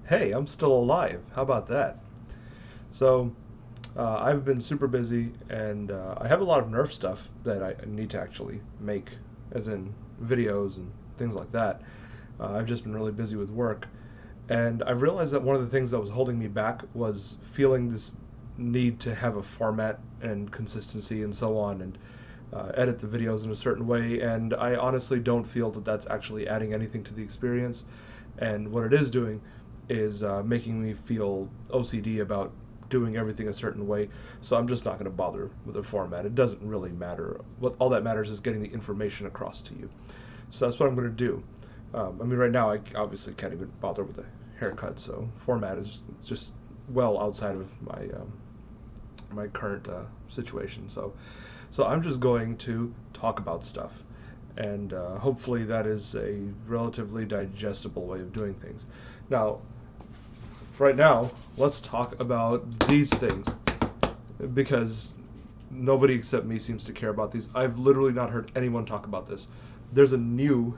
Hey, I'm still alive. How about that? So, I've been super busy, and I have a lot of Nerf stuff that I need to actually make, as in videos and things like that. I've just been really busy with work, and I realized that one of the things that was holding me back was feeling this need to have a format and consistency and so on, and edit the videos in a certain way. And I honestly don't feel that that's actually adding anything to the experience. And what it is doing is making me feel OCD about doing everything a certain way. So I'm just not going to bother with the format. It doesn't really matter. What all that matters is getting the information across to you. So that's what I'm going to do. Right now I obviously can't even bother with a haircut, so format is just well outside of my current situation. So I'm just going to talk about stuff, and hopefully that is a relatively digestible way of doing things. Now, right now, let's talk about these things because nobody except me seems to care about these. I've literally not heard anyone talk about this. There's a new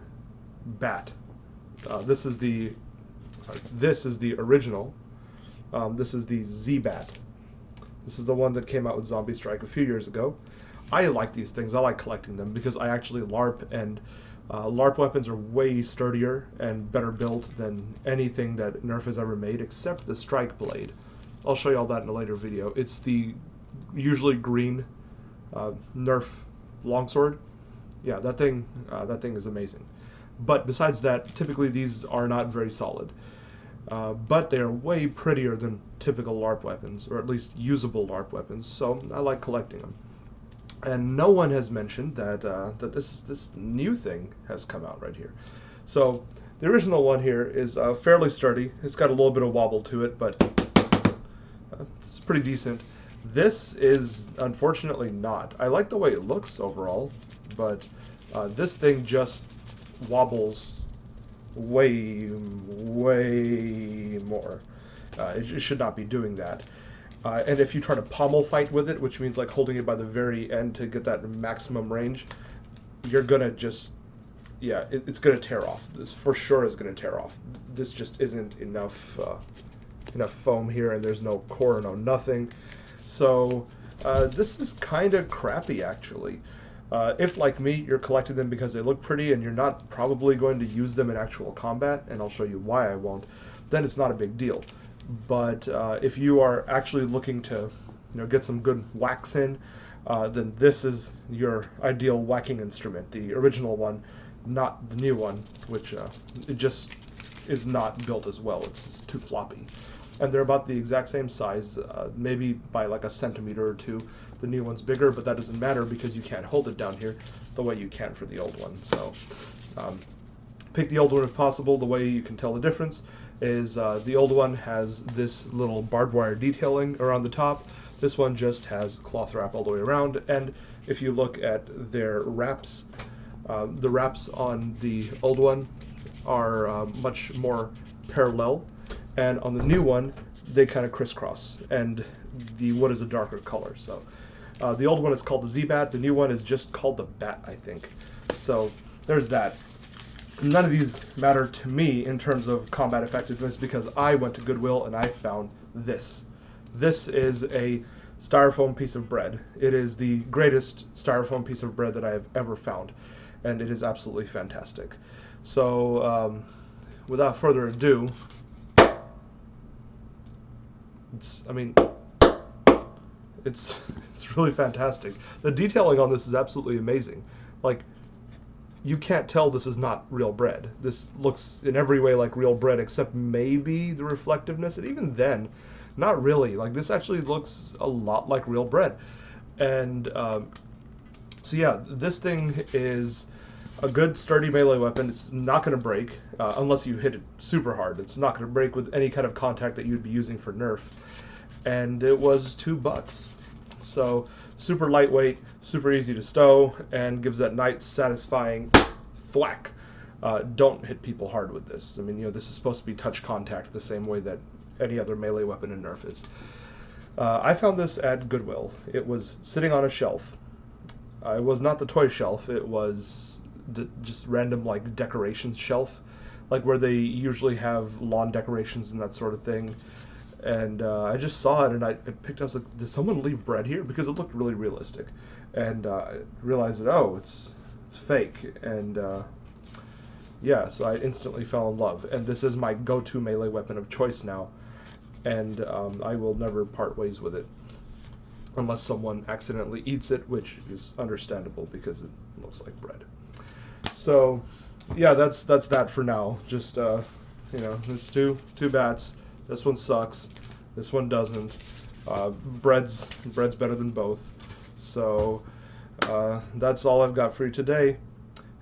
bat. This is the original. This is the Z bat. This is the one that came out with Zombie Strike a few years ago. I like these things. I like collecting them because I actually LARP, and LARP weapons are way sturdier and better built than anything that Nerf has ever made, except the Strike Blade. I'll show you all that in a later video. It's the usually green Nerf longsword. Yeah, that thing is amazing. But besides that, typically these are not very solid. But they are way prettier than typical LARP weapons, or at least usable LARP weapons, so I like collecting them. And no one has mentioned that this new thing has come out right here. So the original one here is fairly sturdy. It's got a little bit of wobble to it, but it's pretty decent. This is unfortunately not. I like the way it looks overall, but this thing just wobbles way more. It should not be doing that. And if you try to pommel fight with it, which means like holding it by the very end to get that maximum range, you're gonna just, yeah, it's gonna tear off. This for sure is gonna tear off. This just isn't enough foam here, and there's no core, no nothing. So this is kind of crappy actually. If, like me, you're collecting them because they look pretty and you're not probably going to use them in actual combat, and I'll show you why I won't, then it's not a big deal. But if you are actually looking to, get some good whacks in, then this is your ideal whacking instrument. The original one, not the new one, which it just is not built as well. It's too floppy. And they're about the exact same size, maybe by like a centimeter or two. The new one's bigger, but that doesn't matter because you can't hold it down here the way you can for the old one. So pick the old one if possible. The way you can tell the difference is the old one has this little barbed wire detailing around the top. This one just has cloth wrap all the way around. And if you look at their wraps, the wraps on the old one are much more parallel, and on the new one they kind of crisscross, and the wood is a darker color. So the old one is called the Z-Bat, the new one is just called the Bat, I think. So there's that. None of these matter to me in terms of combat effectiveness because I went to Goodwill and I found this. This is a styrofoam piece of bread. It is the greatest styrofoam piece of bread that I have ever found, and it is absolutely fantastic. So without further ado, it's really fantastic. The detailing on this is absolutely amazing. Like, you can't tell this is not real bread. This looks in every way like real bread except maybe the reflectiveness, and even then, not really. Like, this actually looks a lot like real bread. And so yeah, this thing is a good sturdy melee weapon. It's not going to break unless you hit it super hard. It's not going to break with any kind of contact that you'd be using for Nerf. And it was $2. So super lightweight, super easy to stow, and gives that nice satisfying thwack. Don't hit people hard with this. This is supposed to be touch contact the same way that any other melee weapon in Nerf is. I found this at Goodwill. It was sitting on a shelf. It was not the toy shelf. It was just random like decorations shelf. like where they usually have lawn decorations and that sort of thing. And I just saw it and I picked up. I was like, did someone leave bread here? Because it looked really realistic. And I realized that, oh, it's fake. And yeah, so I instantly fell in love. And this is my go-to melee weapon of choice now. And I will never part ways with it. Unless someone accidentally eats it, which is understandable because it looks like bread. So, yeah, that's that for now. Just, you know, there's two bats. This one sucks. This one doesn't. Bread's better than both. So that's all I've got for you today.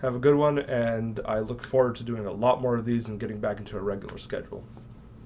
Have a good one, and I look forward to doing a lot more of these and getting back into a regular schedule.